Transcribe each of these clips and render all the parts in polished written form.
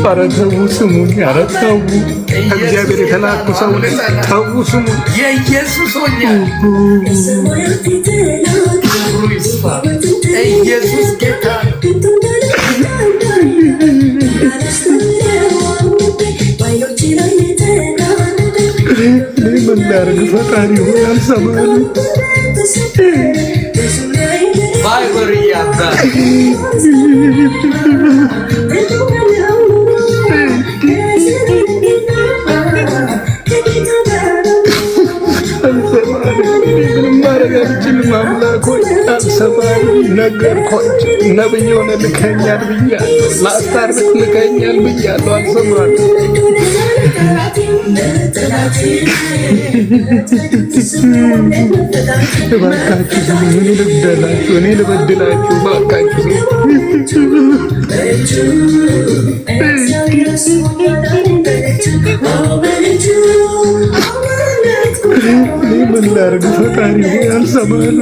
አረተው ስሙኝ አረተው እግዚአብሔር የተላኩ ሰው ተው ስሙኝ የኢየሱስ ሆኛ ኢየሱስ ጌታ ምን ላድርግ ፈጣሪ ሆይ አልሰማህም ባይወርያባ ነገርኳቸው ነብይ ሆነ ልከኛል ብያለሁ ላስታርቅ ልከኛል ብያለሁ አልሰማህም እባካችሁ ምን ልበደላችሁ እኔ ልበድላችሁ እባካችሁ ምን ላድርግ ፈጣሪ ሆይ አልሰማህም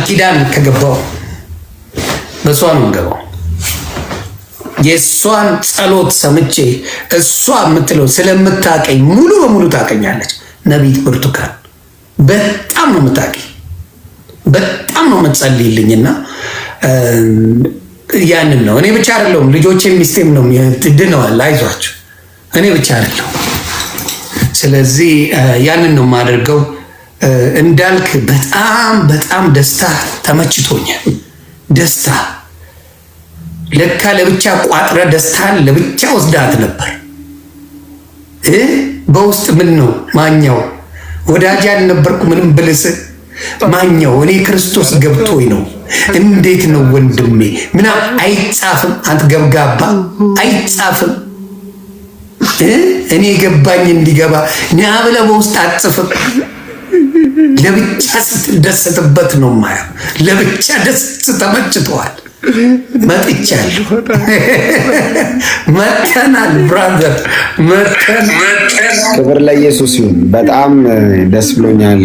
ኪዳን ከገባው በሷ ነው ገባው የሷን ጸሎት ሰምቼ እሷ የምትለው ስለምታቀኝ ሙሉ በሙሉ ታቀኛለች ነቢት ብርቱካን በጣም ነው የምታቀኝ በጣም ነው የምትጸልይልኝና ያንን ነው እኔ ብቻ አይደለሁም ልጆቼ ሚስቴም ነው ድነዋል አይዟችሁ እኔ ብቻ አይደለሁም ስለዚህ ያንን ነው የማደርገው እንዳልክ በጣም ደስታ ተመችቶኛል ደስታ ለካ ለብቻ ቋጥረ ደስታን ለብቻ ወስዳት ነበር በውስጥ ምን ነው ማኛው ወዳጅ ያልነበርኩ ምንም ብልስ ማኛው እኔ ክርስቶስ ገብቶኝ ነው እንዴት ነው ወንድሜ ምና አይጻፍም አንተ ገብጋባ አይጻፍም እኔ ገባኝ እንዲገባ ናብለ በውስጥ አጽፍም ለብቻ ስትደሰትበት ነው ማያ ለብቻ ደስ ተመችቷል መጥቻለሁ መተናል ብራዘር መተን ክብር ለኢየሱስ ይሁን በጣም ደስ ብሎኛል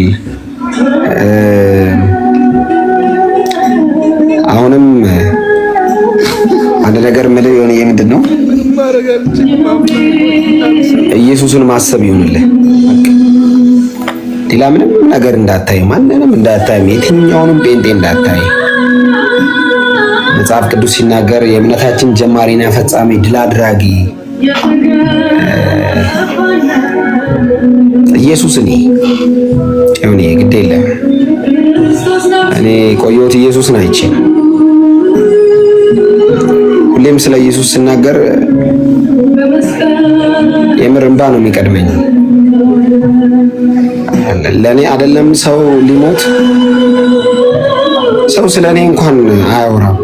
አሁንም አንድ ነገር ምለው የሆነ ምንድነው ኢየሱስን ማሰብ ይሁንልህ ሌላ ምንም ነገር እንዳታይ ማንንም እንዳታይ የትኛውንም ጴንጤ እንዳታይ መጽሐፍ ቅዱስ ሲናገር የእምነታችን ጀማሪና ፈጻሚ ድል አድራጊ ኢየሱስ እኔ ግድ የለም እኔ ቆየሁት ኢየሱስን አይቼ ሁሌም ስለ ኢየሱስ ስናገር የምር እንባ ነው የሚቀድመኝ ለኔ አይደለም ሰው ሊሞት ሰው ስለኔ እንኳን አያወራም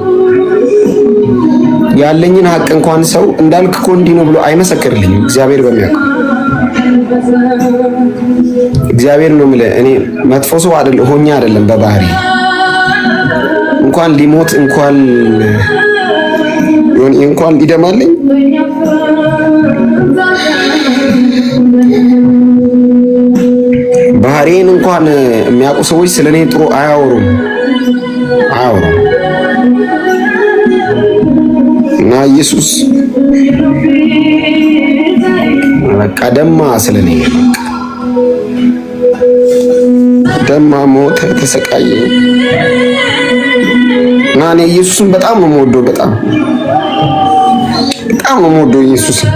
ያለኝን ሀቅ እንኳን ሰው እንዳልክ እኮ እንዲህ ነው ብሎ አይመሰክርልኝም እግዚአብሔር በሚያውቀው እግዚአብሔር ነው የምልህ እኔ መጥፎ ሰው አይደለም በባህሪ እንኳን ሊሞት እንኳን ሊደማልኝ ባህሪን እንኳን የሚያውቁ ሰዎች ስለኔ ጥሩ አያወሩም እና ኢየሱስ በቃ ደማ ስለኔ ደማ ሞተ ተሰቃየ እና እኔ ኢየሱስን በጣም ነው የምወደው፣ በጣም ነው የምወደው ኢየሱስን።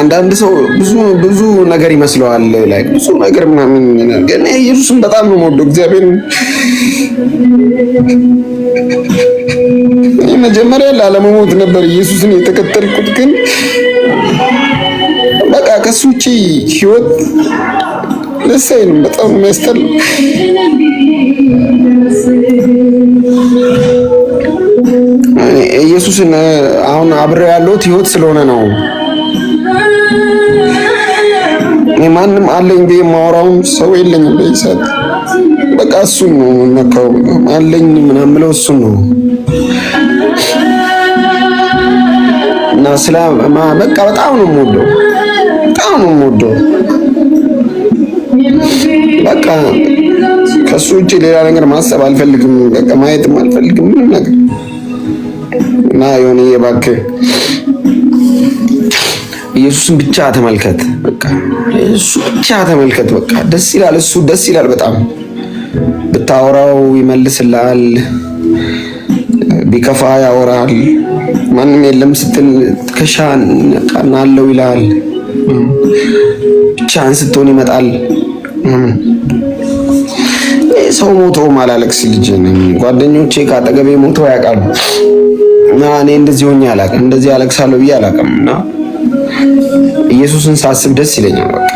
አንዳንድ ሰው ብዙ ነገር ይመስለዋል ላይ ብዙ ነገር ምናምን፣ ግን ኢየሱስን በጣም ነው የምወደው እግዚአብሔር። መጀመሪያ ላለመሞት ነበር ኢየሱስን የተከተልኩት፣ ግን በቃ ከሱ ውጪ ህይወት ደስ አይልም። በጣም የሚያስጠላ ኢየሱስን አሁን አብሬ ያለሁት ህይወት ስለሆነ ነው። እኔ ማንም አለኝ ብዬ የማወራውም ሰው የለኝም በይሳት። በቃ እሱን ነው መካው አለኝ ምናምን ብለው እሱን ነው እና በቃ በጣም ነው የምወደው፣ በጣም ነው የምወደው። በቃ ከሱ ውጪ ሌላ ነገር ማሰብ አልፈልግም፣ በቃ ማየትም አልፈልግም ምንም ነገር እና የሆነ እባክህ ኢየሱስን ብቻ ተመልከት፣ በቃ እሱ ብቻ ተመልከት። በቃ ደስ ይላል፣ እሱ ደስ ይላል በጣም። ብታወራው ይመልስልሃል፣ ቢከፋ ያወራል። ማንም የለም ስትል ከሻን ቀናለው ይላል። ብቻህን ስትሆን ይመጣል። ሰው ሞቶ ማላለቅስ ልጅ ነኝ። ጓደኞቼ ካጠገቤ ሞተው ያውቃሉ እና እኔ እንደዚህ ሆኜ አላውቅም፣ እንደዚህ አለቅሳለሁ ብዬ አላውቅም። እና ኢየሱስን ሳስብ ደስ ይለኛል። በቃ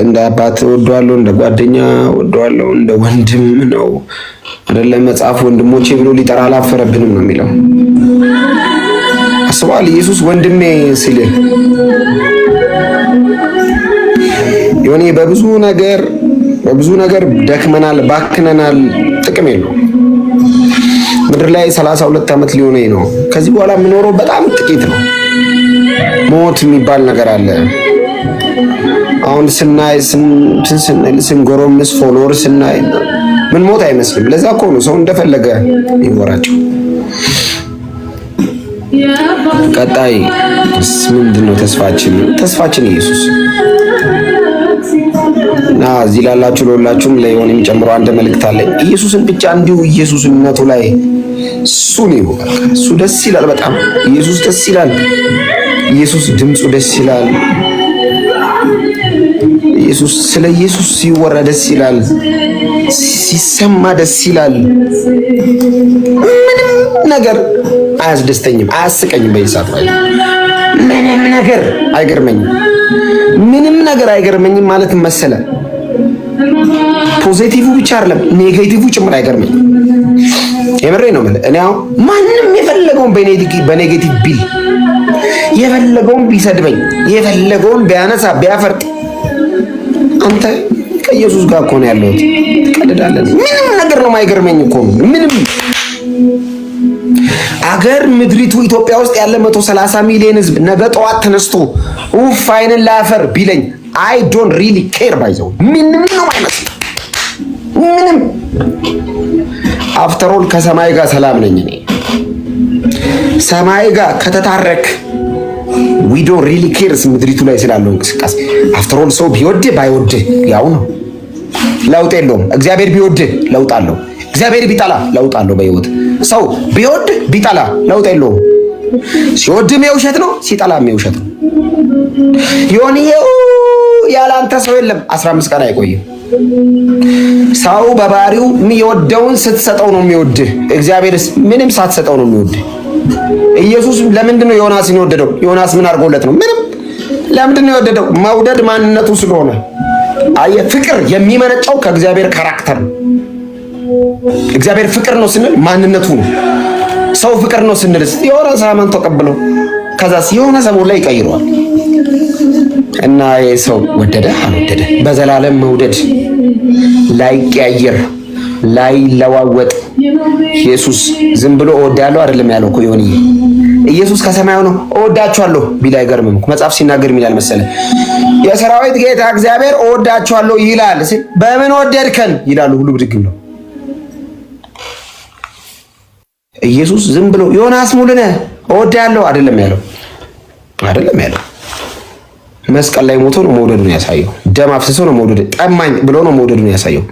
እንደ አባት ወደዋለሁ፣ እንደ ጓደኛ ወደዋለሁ፣ እንደ ወንድም ነው አይደለም። መጽሐፍ ወንድሞቼ ብሎ ሊጠራ አላፈረብንም ነው የሚለው። አስበዋል ኢየሱስ ወንድሜ ሲልህ የሆነ በብዙ ነገር ደክመናል፣ ባክነናል፣ ጥቅም የለውም። ምድር ላይ 32 ዓመት ሊሆነኝ ነው። ከዚህ በኋላ የምኖረው በጣም ጥቂት ነው። ሞት የሚባል ነገር አለ። አሁን ስንጎረምስ ፎሎወር ስናይ ምን ሞት አይመስልም። ለዛ እኮ ነው ሰው እንደፈለገ ይወራቸው። ቀጣይ ምንድነው ተስፋችን ኢየሱስ እና እዚህ ላላችሁ ለሁላችሁም ለይሆን የሚጨምረው አንድ መልእክት አለኝ። ኢየሱስን ብቻ እንዲሁ ኢየሱስነቱ ላይ እሱን ይሁ እሱ ደስ ይላል በጣም። ኢየሱስ ደስ ይላል። ኢየሱስ ድምፁ ደስ ይላል። ኢየሱስ ስለ ኢየሱስ ሲወራ ደስ ይላል፣ ሲሰማ ደስ ይላል። ምንም ነገር አያስደስተኝም፣ አያስቀኝም። በይሳት ላይ ምንም ነገር አይገርመኝም። ምንም ነገር አይገርመኝም ማለት መሰለ። ፖዚቲቭ ብቻ አይደለም ኔጌቲቭ ጭምር አይገርመኝም። የምሬ ነው ማለት እኔ አሁን ማንም የፈለገውን በኔጌቲቭ ቢል፣ የፈለገውን ቢሰድበኝ፣ የፈለገውን ቢያነሳ ቢያፈርጥ፣ አንተ ከኢየሱስ ጋር እኮ ነው ያለሁት። ትቀልዳለህ። ምንም ነገር ነው የማይገርመኝ እኮ ምንም። አገር ምድሪቱ ኢትዮጵያ ውስጥ ያለ 130 ሚሊዮን ህዝብ ነገ ጠዋት ተነስቶ ኡፍ አይንን ላፈር ቢለኝ አይ ዶንት ሪሊ ኬር ባይዘው ምንም ነው አይመስል ምንም። አፍተር ኦል ከሰማይ ጋር ሰላም ነኝ እኔ። ሰማይ ጋር ከተታረክ ዊ ዶንት ሪሊ ኬርስ ምድሪቱ ላይ ስላለው እንቅስቃሴ። አፍተር ኦል ሰው ቢወድህ ባይወድህ ያው ነው፣ ለውጥ የለውም። እግዚአብሔር ቢወድህ ለውጥ አለው፣ እግዚአብሔር ቢጠላ ለውጥ አለው በህይወት። ሰው ቢወድህ ቢጠላ ለውጥ የለውም። ሲወድም የውሸት ነው፣ ሲጠላም የውሸት ነው። ይሄው ያለ አንተ ሰው የለም። 15 ቀን አይቆይም። ሰው በባህሪው የሚወደውን ስትሰጠው ነው የሚወድህ። እግዚአብሔርስ ምንም ሳትሰጠው ነው የሚወድህ። ኢየሱስ ለምንድን ነው ዮናስን የወደደው? ዮናስ ምን አድርጎለት ነው? ምንም። ለምንድን ነው የወደደው? መውደድ ማንነቱ ስለሆነ። አየህ፣ ፍቅር የሚመነጨው ከእግዚአብሔር ካራክተር ነው። እግዚአብሔር ፍቅር ነው ስንል ማንነቱ ነው። ሰው ፍቅር ነው ስንልስ የሆነ ሳመን ተቀብለው ከዛስ የሆነ ሰሞን ላይ ይቀይረዋል። እና ሰው ወደደ አልወደደ በዘላለም መውደድ ላይቀያየር ላይለዋወጥ ኢየሱስ ዝም ብሎ እወዳለሁ አይደለም ያለው እኮ ይሆን። ኢየሱስ ከሰማይ ሆኖ እወዳችኋለሁ ቢል አይገርምም? መጽሐፍ ሲናገር ይላል መሰለ የሰራዊት ጌታ እግዚአብሔር እወዳችኋለሁ ይላል። በምን ወደድከን ይላሉ ሁሉ ብድግ ብለው። ኢየሱስ ዝም ብሎ ዮናስ ሙሉነህ እወዳለሁ አይደለም ያለው። አይደለም ያለው። መስቀል ላይ ሞቶ ነው መውደዱን ያሳየው። ደም አፍስሶ ነው መውደድ፣ ጠማኝ ብሎ ነው መውደዱን ያሳየው።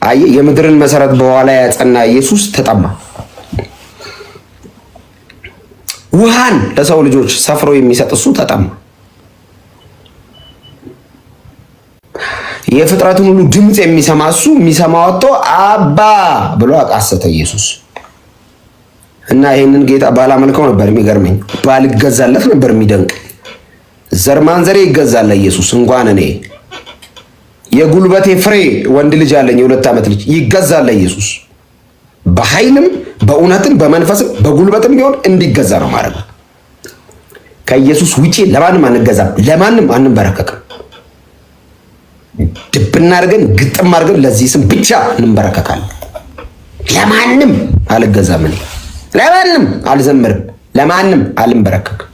አይ የምድርን መሰረት በኋላ ያጸና ኢየሱስ ተጠማ። ውሃን ለሰው ልጆች ሰፍሮ የሚሰጥ እሱ ተጠማ። የፍጥረቱን ሁሉ ድምፅ የሚሰማ እሱ የሚሰማ ወጥቶ አባ ብሎ አቃሰተ ኢየሱስ። እና ይሄንን ጌታ ባላመልከው ነበር የሚገርመኝ፣ ባልገዛለት ነበር የሚደንቅ። ዘር ማንዘሬ ይገዛል ኢየሱስ። እንኳን እኔ የጉልበቴ ፍሬ ወንድ ልጅ አለኝ፣ የ2 ዓመት ልጅ ይገዛል ኢየሱስ። በኃይልም በእውነትም በመንፈስም በጉልበትም ቢሆን እንዲገዛ ነው ማለት ነው። ከኢየሱስ ውጪ ለማንም አንገዛም፣ ለማንም አንበረከክም። ድብና አድርገን ግጥም አድርገን ለዚህ ስም ብቻ እንበረከካለን። ለማንም አልገዛም፣ እኔ ለማንም አልዘምርም፣ ለማንም አልንበረከክም።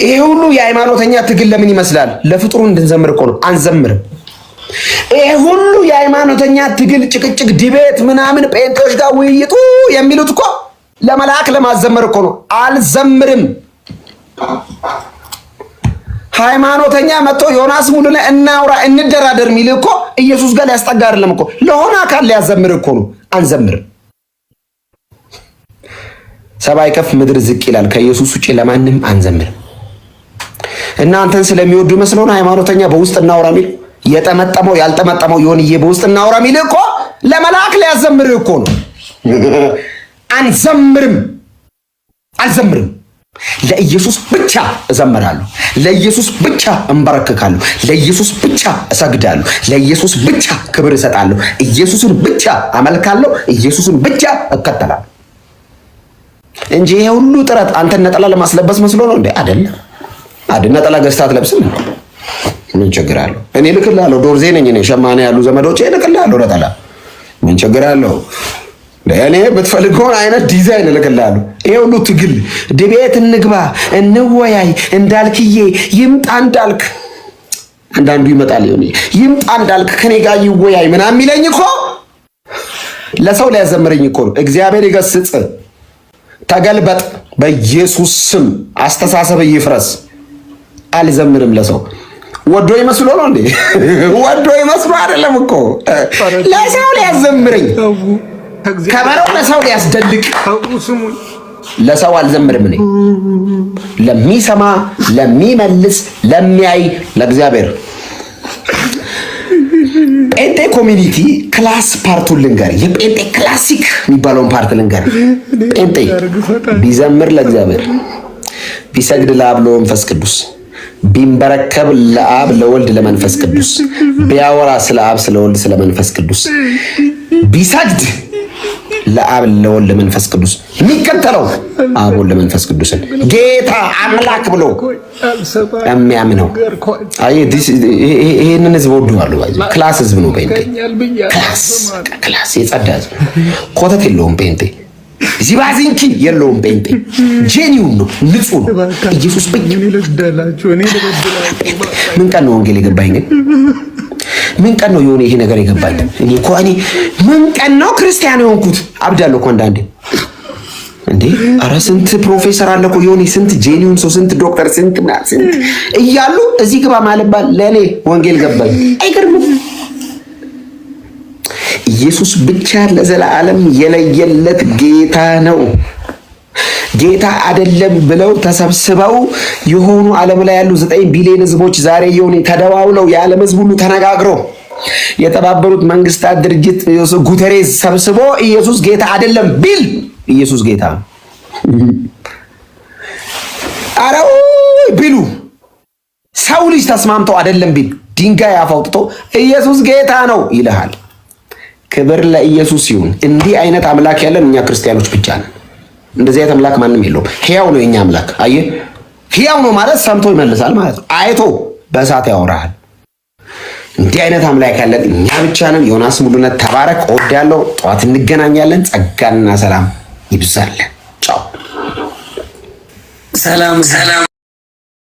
ይሄ ሁሉ የሃይማኖተኛ ትግል ለምን ይመስላል? ለፍጥሩ እንድንዘምር እኮ ነው። አንዘምርም። ይሄ ሁሉ የሃይማኖተኛ ትግል፣ ጭቅጭቅ፣ ዲቤት ምናምን ጴንጤዎች ጋር ውይይቱ የሚሉት እኮ ለመልአክ ለማዘመር እኮ ነው። አልዘምርም። ሃይማኖተኛ መጥቶ ዮናስ ሙሉነ እናውራ እንደራደር የሚል እኮ ኢየሱስ ጋር ሊያስጠጋ አይደለም እኮ፣ ለሆነ አካል ሊያዘምር እኮ ነው። አንዘምርም። ሰማይ ከፍ ምድር ዝቅ ይላል። ከኢየሱስ ውጪ ለማንም አንዘምርም። እናንተን ስለሚወዱ መስሎን ሃይማኖተኛ በውስጥ እናውራ የሚል የጠመጠመው ያልጠመጠመው ይሆንዬ በውስጥ እናውራ የሚል እኮ ለመልአክ ሊያዘምር እኮ ነው። አንዘምርም። አልዘምርም። ለኢየሱስ ብቻ እዘምራለሁ። ለኢየሱስ ብቻ እንበረከካለሁ። ለኢየሱስ ብቻ እሰግዳለሁ። ለኢየሱስ ብቻ ክብር እሰጣለሁ። ኢየሱስን ብቻ አመልካለሁ። ኢየሱስን ብቻ እከተላለሁ እንጂ ይሄ ሁሉ ጥረት አንተን ነጠላ ለማስለበስ መስሎ ነው እንዴ? አይደለም። ነጠላ ገዝታት ለብስም ምን ችግር አለው? እኔ ልክልሃለሁ። ዶርዜ ነኝ እኔ። ሸማኔ ያሉ ዘመዶቼ ልክልሃለሁ ነጠላ። ምን ችግር አለው? እኔ ብትፈልገውን አይነት ዲዛይን ልክልሃለሁ። ይሄ ሁሉ ትግል ድቤት እንግባ እንወያይ እንዳልክዬ ይምጣ እንዳልክ አንዳንዱ ይመጣል ይሆን ይምጣ እንዳልክ ከኔ ጋር ይወያይ ምናምን የሚለኝ እኮ ለሰው ሊያዘምረኝ እኮ ነው። እግዚአብሔር ይገስጽ። ተገልበጥ በኢየሱስ ስም። አስተሳሰብ ይፍረስ። አልዘምርም ለሰው። ወዶ ይመስሎ ነው እንዴ? ወዶ ይመስሎ አይደለም እኮ ለሰው ሊያዘምረኝ፣ ከበረው ለሰው ሊያስደልቅ። ለሰው አልዘምርም እኔ። ለሚሰማ ለሚመልስ ለሚያይ ለእግዚአብሔር። ጴንጤ ኮሚኒቲ ክላስ ፓርቱን ልንገር፣ የጴንጤ ክላሲክ የሚባለውን ፓርት ልንገር። ጴንጤ ቢዘምር ለእግዚአብሔር፣ ቢሰግድ ለአብ ለመንፈስ ቅዱስ፣ ቢንበረከብ ለአብ ለወልድ ለመንፈስ ቅዱስ፣ ቢያወራ ስለ አብ ስለ ወልድ ስለ መንፈስ ቅዱስ፣ ቢሰግድ ለአብ ለወልድ ለመንፈስ ቅዱስ፣ የሚከተለው አብ ወልድ ለመንፈስ ቅዱስን ጌታ አምላክ ብሎ የሚያምነው። አይ ይሄንን ህዝብ ወደዋለሁ። ክላስ ህዝብ ነው ጴንጤ። ክላስ የጸዳ ህዝብ፣ ኮተት የለውም ጴንጤ። ዚባዚንኪ የለውም ጴንጤ። ጄኒውን ነው፣ ንጹህ ነው። ኢየሱስ ምን ቀን ነው ወንጌል የገባኝ ግን? ምን ቀን ነው የሆነ ይሄ ነገር የገባኝ? እኔ ምን ቀን ነው ክርስቲያን የሆንኩት? አብዳለሁ እኮ አንዳንዴ እንዴ። ኧረ ስንት ፕሮፌሰር አለ እኮ የሆነ ስንት ጄኒውን ሰው ስንት ዶክተር ስንት እያሉ እዚህ ግባ ማለባል ለእኔ ወንጌል ገባኝ። አይገርምም? ኢየሱስ ብቻ ለዘላለም የለየለት ጌታ ነው። ጌታ አይደለም ብለው ተሰብስበው የሆኑ ዓለም ላይ ያሉ 9 ቢሊዮን ህዝቦች ዛሬ የሆነ ተደዋውለው የዓለም ህዝብ ሁሉ ተነጋግረው የተባበሩት መንግስታት ድርጅት ጉተሬዝ ሰብስቦ ኢየሱስ ጌታ አይደለም ቢል ኢየሱስ ጌታ አረው ቢሉ ሰው ልጅ ተስማምተው አይደለም ቢል ድንጋይ አፋውጥቶ ኢየሱስ ጌታ ነው ይልሃል። ክብር ለኢየሱስ ይሁን። እንዲህ አይነት አምላክ ያለን እኛ ክርስቲያኖች ብቻ ነን። እንደዚህ አይነት አምላክ ማንም የለውም። ሕያው ነው የኛ አምላክ። አየህ፣ ሕያው ነው ማለት ሰምቶ ይመልሳል ማለት ነው። አይቶ በእሳት ያወራሃል። እንዲህ አይነት አምላክ ያለን እኛ ብቻ ነን። ዮናስ ሙሉነት ተባረክ። እወዳለሁ። ጠዋት እንገናኛለን። ጸጋና ሰላም ይብዛልን። ቻው። ሰላም።